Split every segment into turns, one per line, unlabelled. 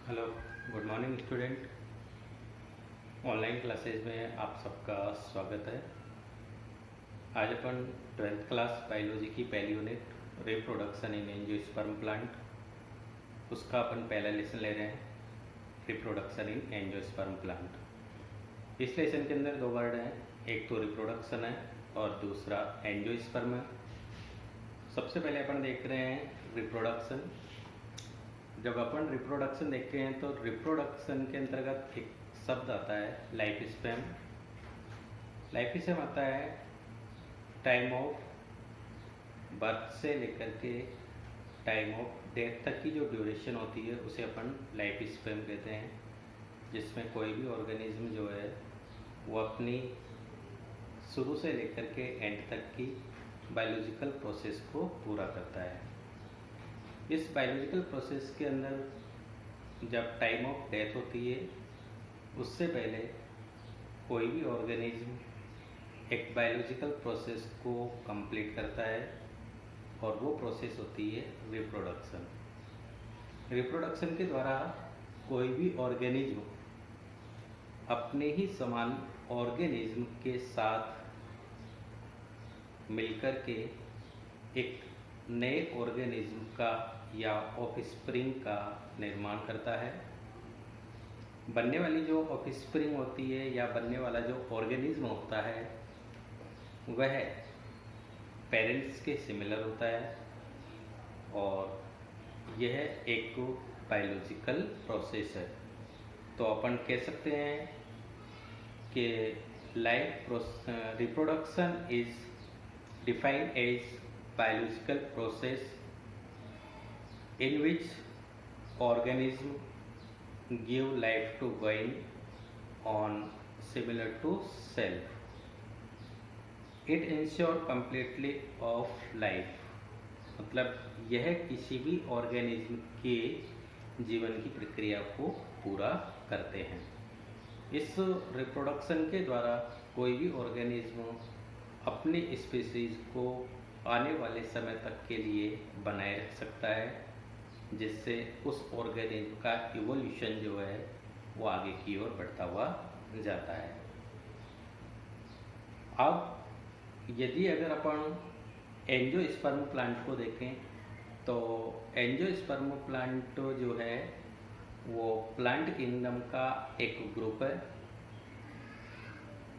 Hello, good morning student. Online classes में आप सबका स्वागत है। आज अपन 12th क्लास बायोलॉजी की पहली unit reproduction in angiosperm plant, उसका अपन पहला लेसन ले रहे हैं, रिप्रोडक्शन इन एंजियोस्पर्म प्लांट। इस लेसन के अंदर दो वर्ड हैं, एक तो रिप्रोडक्शन है और दूसरा एंजियोस्पर्म है। सबसे पहले अपन देख रहे हैं रिप्रोडक्शन। जब अपन रिप्रोडक्शन देखते हैं तो रिप्रोडक्शन के अंतर्गत एक शब्द आता है लाइफ स्पैन। लाइफ स्पैन आता है टाइम ऑफ बर्थ से लेकर के टाइम ऑफ डेथ तक की जो ड्यूरेशन होती है उसे अपन लाइफ स्पैन कहते हैं, जिसमें कोई भी ऑर्गेनिज्म जो है वो अपनी शुरू से लेकर के एंड तक की बायोलॉजिकल प्रोसेस को पूरा करता है। इस बायोलॉजिकल प्रोसेस के अंदर जब टाइम ऑफ डेथ होती है उससे पहले कोई भी ऑर्गेनिज्म एक बायोलॉजिकल प्रोसेस को कंप्लीट करता है और वो प्रोसेस होती है रिप्रोडक्शन। रिप्रोडक्शन के द्वारा कोई भी ऑर्गेनिज्म अपने ही समान ऑर्गेनिज्म के साथ मिलकर के एक नए ऑर्गेनिज्म का या ऑफस्प्रिंग का निर्माण करता है। बनने वाली जो ऑफस्प्रिंग होती है या बनने वाला जो ऑर्गेनिज्म होता है वह पेरेंट्स के सिमिलर होता है और यह एक बायोलॉजिकल प्रोसेस है। तो अपन कह सकते हैं कि reproduction is defined as biological process in which organism give life to going on similar to self. It ensure completely of life, मतलब यह किसी भी ऑर्गेनिज्म के जीवन की प्रक्रिया को पूरा करते हैं। इस रिप्रोडक्शन के द्वारा कोई भी ऑर्गेनिज्म अपनी स्पीसीज को आने वाले समय तक के लिए बनाए रख सकता है, जिससे उस ऑर्गेनिज्म का इवोल्यूशन जो है वो आगे की ओर बढ़ता हुआ जाता है। अब यदि अगर अपन एंजियोस्पर्म प्लांट को देखें तो एंजियोस्पर्म प्लांट जो है वो प्लांट किंगडम का एक ग्रुप है।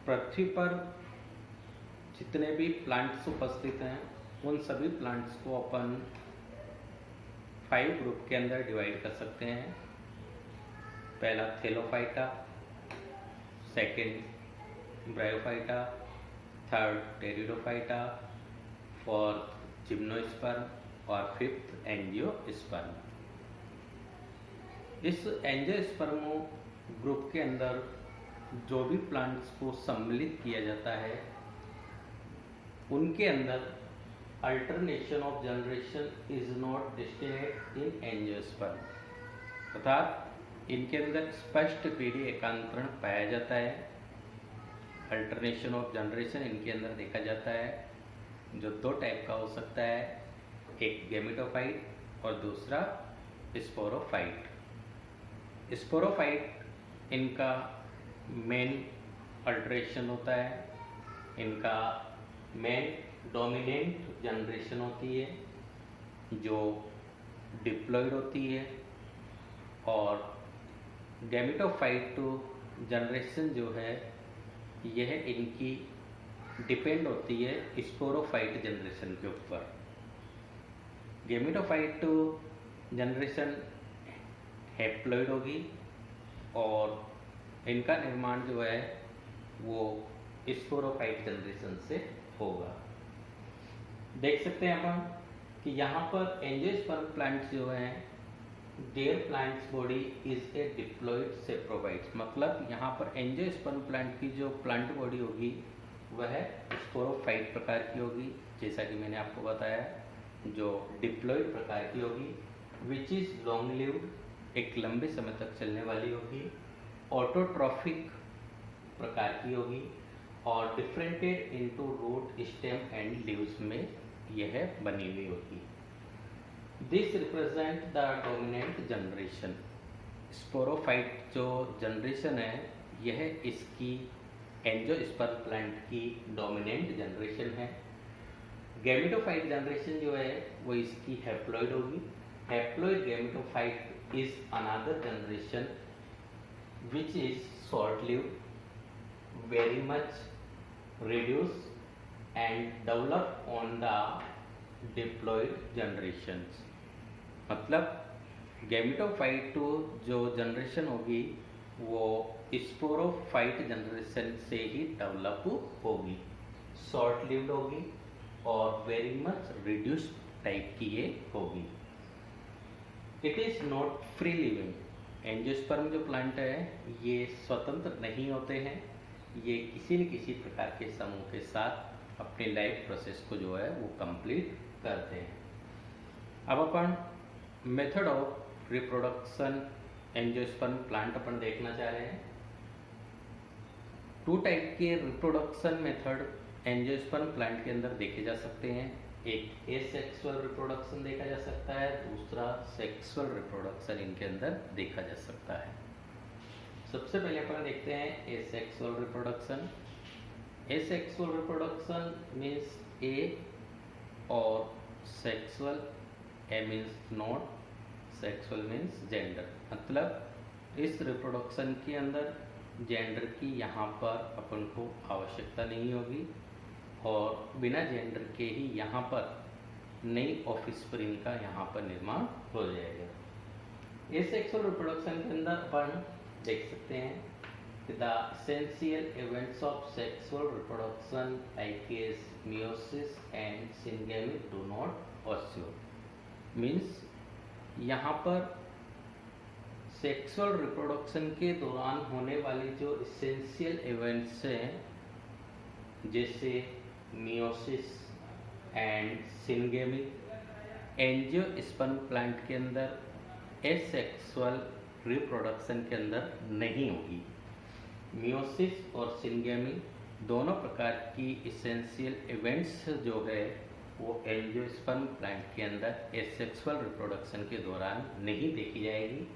पृथ्वी पर जितने भी प्लांट्स उपस्थित हैं उन सभी प्लांट्स को अपन 5 ग्रुप के अंदर डिवाइड कर सकते हैं। पहला Thallophyta, second bryophyta, third pteridophyta, fourth gymnosperm और फिफ्थ एंजियोस्पर्म। इस एंजियोस्पर्म ग्रुप के अंदर जो भी प्लांट्स को सम्मिलित किया जाता है उनके अंदर alternation of generation is not distinct in angiosperm, अर्थात इनके अंदर स्पष्ट पीढ़ी एकांतरण पाया जाता है। अल्टरनेशन ऑफ जनरेशन इनके अंदर देखा जाता है जो 2 टाइप का हो सकता है, एक गैमेटोफाइट और दूसरा स्पोरोफाइट। स्पोरोफाइट इनका मेन अल्टरेशन होता है, इनका मेन डोमिनेंट जनरेशन होती है जो डिप्लॉयड होती है, और गैमेटोफाइट जनरेशन जो है यह इनकी डिपेंड होती है स्पोरोफाइट जनरेशन के ऊपर। गैमेटोफाइट जनरेशन हैप्लॉइड होगी और इनका निर्माण जो है वो स्पोरोफाइट जनरेशन से होगा। देख सकते हैं अपन कि यहाँ पर एंजियोस्पर्म प्लांट्स जो हैं their plants body is a diploid saprophytes, मतलब यहाँ पर एंजियोस्पर्म प्लांट की जो प्लांट बॉडी होगी वह स्पोरोफाइट प्रकार की होगी, जैसा कि मैंने आपको बताया, जो डिप्लॉयड प्रकार की होगी, विच इज लॉन्ग लिव्ड, एक लंबे समय तक चलने वाली होगी, ऑटोट्रॉफिक प्रकार की होगी और differentiated into root, stem and leaves में यह बनी हुई होगी। This represent the dominant generation. Sporophyte जो जनरेशन है यह इसकी एंजियोस्पर्म प्लांट की डोमिनेंट जनरेशन है। गैमेटोफाइट जनरेशन जो है वो इसकी हैप्लॉइड होगी। Haploid gametophyte is another generation which is short lived, very much reduce and develop on the diploid generations। मतलब गैमेटोफाइट जो जनरेशन होगी वो स्पोरोफाइट जनरेशन से ही डेवलप होगी, शॉर्ट लिव्ड होगी और वेरी मच रिड्यूस्ड टाइप की ये होगी। It is not free living. Angiosperm जो प्लांट है ये स्वतंत्र नहीं होते हैं, ये किसी न किसी प्रकार के समूह के साथ अपने लाइफ प्रोसेस को जो है वो कंप्लीट करते हैं। अब अपन method of reproduction angiosperm plant अपन देखना चाह रहे हैं। 2 टाइप के रिप्रोडक्शन मेथड एंजियोस्पर्म प्लांट के अंदर देखे जा सकते हैं। एक एसेक्सुअल रिप्रोडक्शन देखा जा सकता है, दूसरा सेक्सुअल रिप्रोडक्शन इनके अंदर देखा जा सकता है। सबसे पहले अपन देखते हैं asexual reproduction. Asexual reproduction means A और sexual A means not, sexual means gender. मतलब इस रिप्रोडक्शन के अंदर जेंडर की यहाँ पर अपन को आवश्यकता नहीं होगी और बिना जेंडर के ही यहाँ पर नई ऑफस्प्रिंग का यहाँ पर निर्माण हो जाएगा। एसेक्सुअल रिप्रोडक्शन के अंदर अपन देख सकते हैं the essential events of sexual reproduction like as meiosis and syngamy do not occur। Means यहाँ पर सेक्सुअल रिप्रोडक्शन के दौरान होने वाली जो इसेंशियल इवेंट्स हैं जैसे meiosis and syngamy, angiosperm plant के अंदर एसेक्सुअल रिप्रोडक्शन के अंदर नहीं होगी। मियोसिस और सिंगेमी दोनों प्रकार की इसेंशियल इवेंट्स जो है वो एंजियोस्पर्म प्लांट के अंदर एसेक्सुअल रिप्रोडक्शन के दौरान नहीं देखी जाएगी।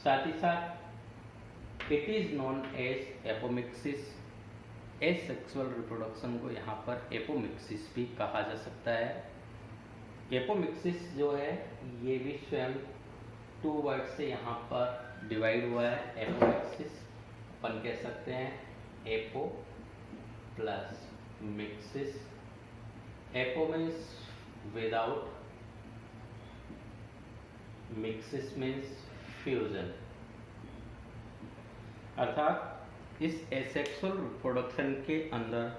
साथ ही साथ it is known as apomixis. Asexual reproduction को यहाँ पर एपोमिक्सिस भी कहा जा सकता है। एपोमिक्सिस जो है ये भी स्वयं 2 वर्ड से यहाँ पर डिवाइड हुआ है। एपोमिक्सिस अपन कह सकते हैं apo plus mixes. Apo means without, mixes means fusion. अर्थात इस एसेक्सुअल रिप्रोडक्शन के अंदर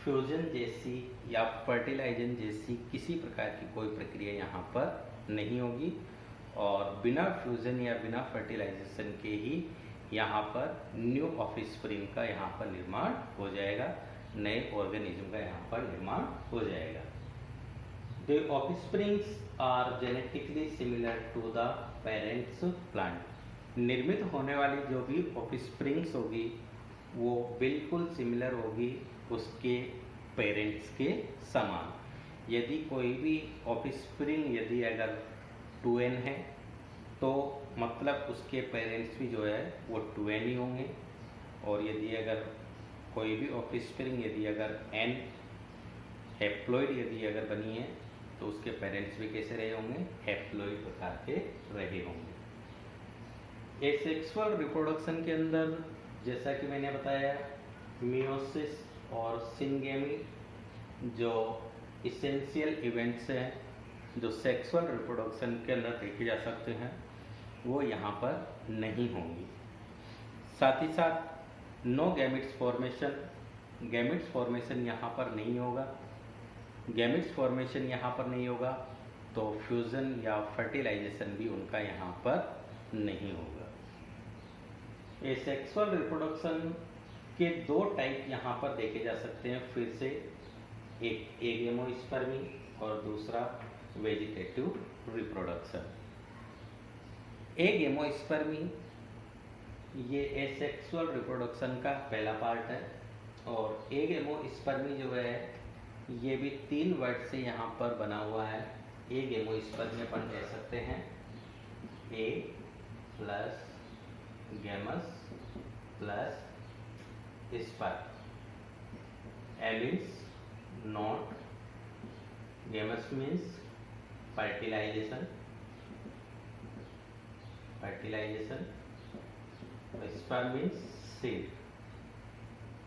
फ्यूजन जैसी या फर्टिलाइजेशन जैसी किसी प्रकार की कोई प्रक्रिया यहाँ पर नहीं होगी और बिना फ्यूजन या बिना फर्टिलाइजेशन के ही यहाँ पर न्यू ऑफस्प्रिंग का यहाँ पर निर्माण हो जाएगा, नए ऑर्गेनिज्म का यहाँ पर निर्माण हो जाएगा। The offsprings are genetically similar to the parents plant. निर्मित होने वाली जो भी ऑफस्प्रिंग्स होगी वो बिल्कुल सिमिलर होगी उसके पेरेंट्स के समान। यदि कोई भी ऑफस्प्रिंग यदि अगर 2n है तो मतलब उसके पेरेंट्स भी जो है वो 2n ही होंगे और यदि अगर कोई भी ऑफस्प्रिंग यदि अगर n हैप्लॉइड यदि अगर बनी है तो उसके पेरेंट्स भी कैसे रहे होंगे, हैप्लॉइड प्रकार के रहे होंगे। एसेक्सुअल रिप्रोडक्शन के अंदर जैसा कि मैंने बताया मियोसिस और सिंगेमी जो इसेंशियल इवेंट्स हैं जो सेक्सुअल रिप्रोडक्शन के अंदर देखे जा सकते हैं वो यहाँ पर नहीं होंगी। साथ ही साथ no gametes formation, gametes formation यहाँ पर नहीं होगा। गैमेट्स फॉर्मेशन यहाँ पर नहीं होगा तो फ्यूजन या फर्टिलाइजेशन भी उनका यहाँ पर नहीं होगा। एसेक्सुअल रिप्रोडक्शन के 2 टाइप यहाँ पर देखे जा सकते हैं फिर से, एक एगेमोस्पर्मी और दूसरा वेजिटेटिव रिप्रोडक्शन। एगेमोस्पर्मी ये एसेक्सुअल रिप्रोडक्शन का पहला पार्ट है और एगेमोस्पर्मी जो है ये भी 3 वर्ड से यहाँ पर बना हुआ है। एगेमोस्पर्मी अपन कह सकते हैं A plus gamous plus sperm. A means not, gamous means fertilization, sperm means seed।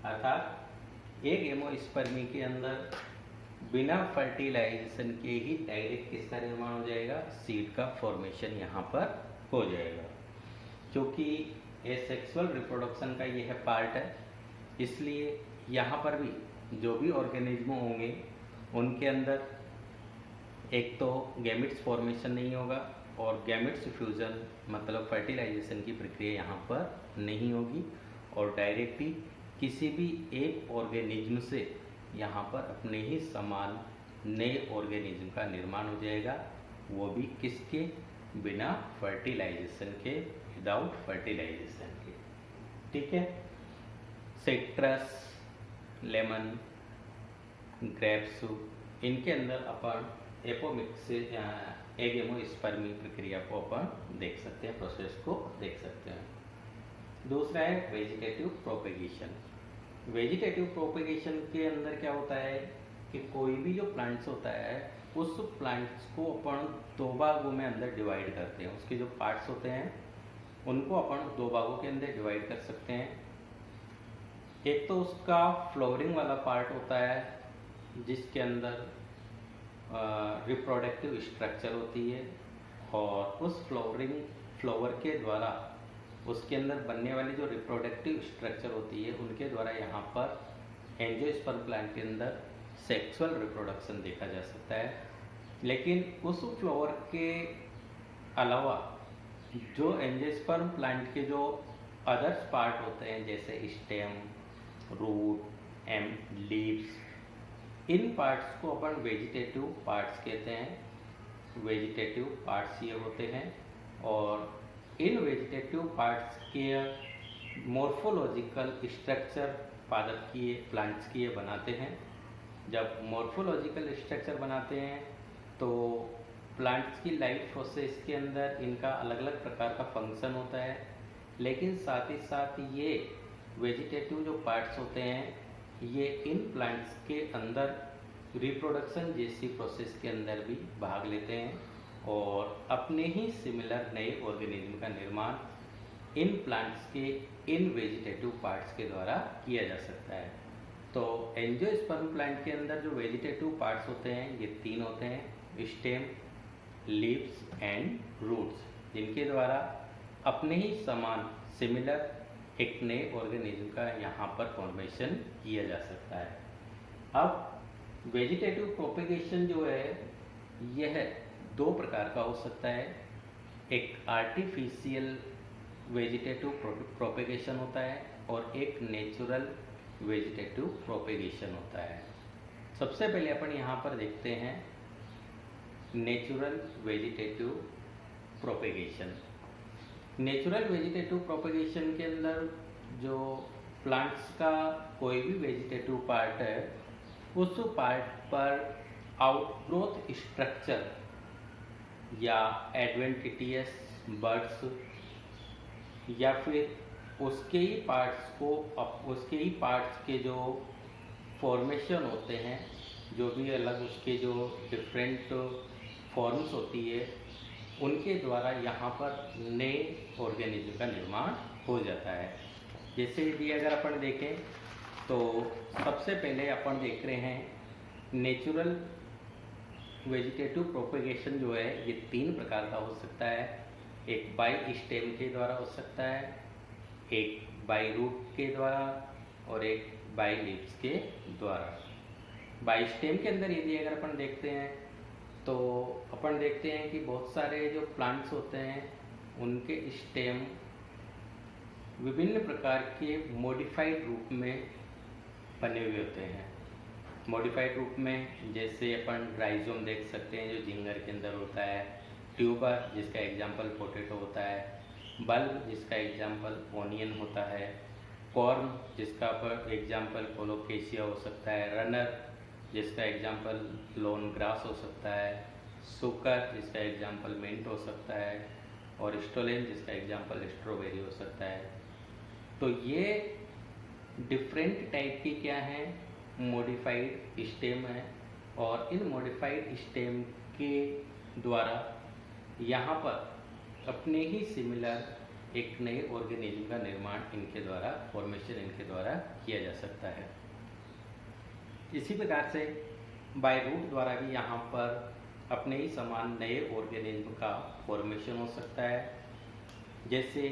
अर्थात एक गेमोस्पर्मी के अंदर बिना फर्टिलाइजेशन के ही डायरेक्ट किसका निर्माण हो जाएगा, सीड का फॉर्मेशन यहाँ पर हो जाएगा। क्योंकि एसेक्सुअल रिप्रोडक्शन का यह पार्ट है, इसलिए यहाँ पर भी जो भी ऑर्गेनिज्म होंगे उनके अंदर एक तो गैमेट्स फॉर्मेशन नहीं होगा और गैमेट्स फ्यूजन मतलब फर्टिलाइजेशन की प्रक्रिया यहाँ पर नहीं होगी और डायरेक्टली किसी भी एक ऑर्गेनिज्म से यहाँ पर अपने ही समान नए ऑर्गेनिज्म का निर्माण हो जाएगा, वो भी किसके बिना फर्टिलाइजेशन के, विदाउट फर्टिलाइजेशन के। ठीक है। सिट्रस, लेमन, ग्रेप्स, इनके अंदर अपन एगेमोस्पर्मी प्रक्रिया को अपन देख सकते हैं, प्रोसेस को देख सकते हैं। दूसरा है वेजिटेटिव प्रोपेगेशन। वेजिटेटिव प्रोपेगेशन के अंदर क्या होता है कि कोई भी जो प्लांट्स होता है उस प्लांट्स को अपन दो भागों में अंदर डिवाइड करते हैं। उसके जो पार्ट्स होते हैं उनको अपन दो भागों के अंदर डिवाइड कर सकते हैं। एक तो उसका फ्लावरिंग वाला पार्ट होता है जिसके अंदर रिप्रोडक्टिव स्ट्रक्चर होती है और उस फ्लावर के द्वारा उसके अंदर बनने वाली जो रिप्रोडक्टिव स्ट्रक्चर होती है उनके द्वारा यहाँ पर एंजियोस्पर्म प्लांट के अंदर सेक्सुअल रिप्रोडक्शन देखा जा सकता है। लेकिन उस फ्लावर के अलावा जो एंजियोस्पर्म प्लांट के जो अदर्स पार्ट होते हैं जैसे स्टेम, रूट एंड लीव्स, इन पार्ट्स को अपन वेजिटेटिव पार्ट्स कहते हैं। वेजिटेटिव पार्ट्स ये होते हैं और इन वेजिटेटिव पार्ट्स के मॉर्फोलॉजिकल स्ट्रक्चर पादप की प्लांट्स की ये बनाते हैं। जब मॉर्फोलॉजिकल स्ट्रक्चर बनाते हैं तो प्लांट्स की लाइफ प्रोसेस के अंदर इनका अलग अलग प्रकार का फंक्शन होता है, लेकिन साथ ही साथ ये वेजिटेटिव जो पार्ट्स होते हैं ये इन प्लांट्स के अंदर रिप्रोडक्शन जैसी प्रोसेस के अंदर भी भाग लेते हैं और अपने ही सिमिलर नए ऑर्गेनिज्म का निर्माण इन प्लांट्स के इन वेजिटेटिव पार्ट्स के द्वारा किया जा सकता है। तो एंजियोस्पर्म प्लांट के अंदर जो वेजिटेटिव पार्ट्स होते हैं ये तीन होते हैं, स्टेम, लीव्स एंड रूट्स, जिनके द्वारा अपने ही समान सिमिलर एक नए ऑर्गेनिज्म का यहाँ पर फॉर्मेशन किया जा सकता है। अब वेजिटेटिव प्रोपेगेशन जो है यह दो प्रकार का हो सकता है। एक आर्टिफिशियल वेजिटेटिव प्रोपेगेशन होता है और एक नेचुरल वेजिटेटिव प्रोपेगेशन होता है। सबसे पहले अपन यहाँ पर देखते हैं natural vegetative propagation. Natural vegetative propagation के अंदर जो प्लांट्स का कोई भी वेजिटेटिव पार्ट है उस पार्ट पर आउटग्रोथ स्ट्रक्चर या एडवेंटिटियस बर्ड्स या फिर उसके ही पार्ट्स के जो फॉर्मेशन होते हैं, जो भी अलग उसके जो डिफरेंट फॉर्म्स होती है उनके द्वारा यहाँ पर नए ऑर्गेनिज्म का निर्माण हो जाता है। जैसे यदि अगर अपन देखें तो सबसे पहले अपन देख रहे हैं नेचुरल वेजिटेटिव प्रोपेगेशन जो है ये तीन प्रकार का हो सकता है। एक बाई स्टेम के द्वारा हो सकता है, एक बाई रूट के द्वारा और एक बाई लीव्स के द्वारा। बाई स्टेम के अंदर यदि अगर अपन देखते हैं तो अपन देखते हैं कि बहुत सारे जो प्लांट्स होते हैं उनके स्टेम विभिन्न प्रकार के मॉडिफाइड रूप में बने हुए होते हैं। मॉडिफाइड रूप में जैसे अपन राइजोम देख सकते हैं जो जिंगर के अंदर होता है, ट्यूबर जिसका एग्जाम्पल पोटैटो होता है, बल्ब जिसका एग्जाम्पल ओनियन होता है, कॉर्न जिसका पर एग्जाम्पल कोलोकेशिया हो सकता है, रनर जिसका एग्जाम्पल लोन ग्रास हो सकता है, सुकर जिसका एग्जाम्पल मिंट हो सकता है और स्टोलेन जिसका एग्जांपल स्ट्रॉबेरी हो सकता है। तो ये डिफरेंट टाइप की क्या हैं, मॉडिफाइड स्टेम है, और इन मॉडिफाइड स्टेम के द्वारा यहाँ पर अपने ही सिमिलर एक नए ऑर्गेनिज्म का निर्माण इनके द्वारा, फॉर्मेशन इनके द्वारा किया जा सकता है। इसी प्रकार से बाय रूट द्वारा भी यहाँ पर अपने ही समान नए ऑर्गेनिज्म का फॉर्मेशन हो सकता है। जैसे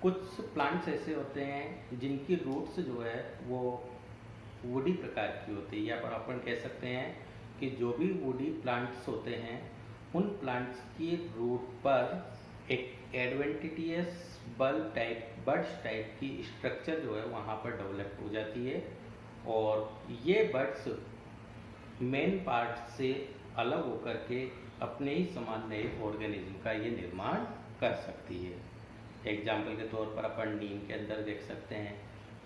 कुछ प्लांट्स ऐसे होते हैं जिनकी रूट्स जो है वो वुडी प्रकार की होती है, या पर अपन कह सकते हैं कि जो भी वुडी प्लांट्स होते हैं उन प्लांट्स की रूट पर एक एडवेंटिटियस बड्स टाइप की स्ट्रक्चर जो है वहाँ पर डेवलप हो जाती है, और ये बड्स मेन पार्ट से अलग होकर के अपने ही समान नए ऑर्गेनिज्म का ये निर्माण कर सकती है। एग्जाम्पल के तौर पर अपन नीम के अंदर देख सकते हैं,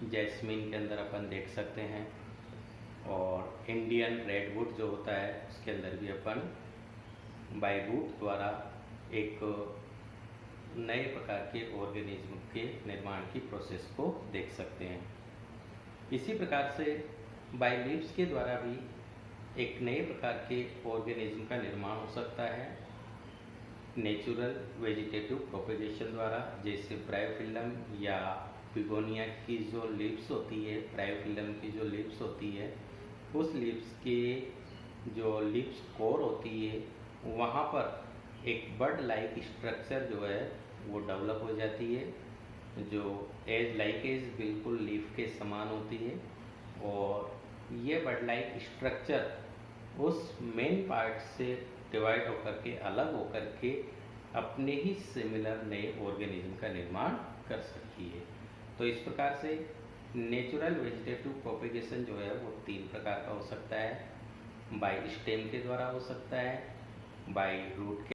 जैस्मिन के अंदर अपन देख सकते हैं, और इंडियन रेडवुड जो होता है उसके अंदर भी अपन बाय रूट द्वारा एक नए प्रकार के ऑर्गेनिज्म के निर्माण की प्रोसेस को देख सकते हैं। इसी प्रकार से बाय लीव्स के द्वारा भी एक नए प्रकार के ऑर्गेनिज्म का निर्माण हो सकता है नेचुरल वेजिटेटिव प्रोपेगेशन द्वारा, जैसे ब्रायोफिल्लम या बिगोनिया की जो लीव्स होती है, ब्रायोफिल्लम की जो लीव्स होती है, उस लीव्स के जो लीव्स कोर होती है वहाँ पर एक बर्ड लाइक स्ट्रक्चर जो है वो डेवलप हो जाती है, जो एज बिल्कुल लीफ के समान होती है, और ये बर्ड लाइक स्ट्रक्चर उस मेन पार्ट से डिवाइड होकर के, अलग होकर के अपने ही सिमिलर नए ऑर्गेनिज्म का निर्माण कर सकती है। तो इस प्रकार से नेचुरल वेजिटेटिव प्रोपेगेशन जो है वो 3 प्रकार का हो सकता है। बाय स्टेम के द्वारा हो सकता है, बाय रूट के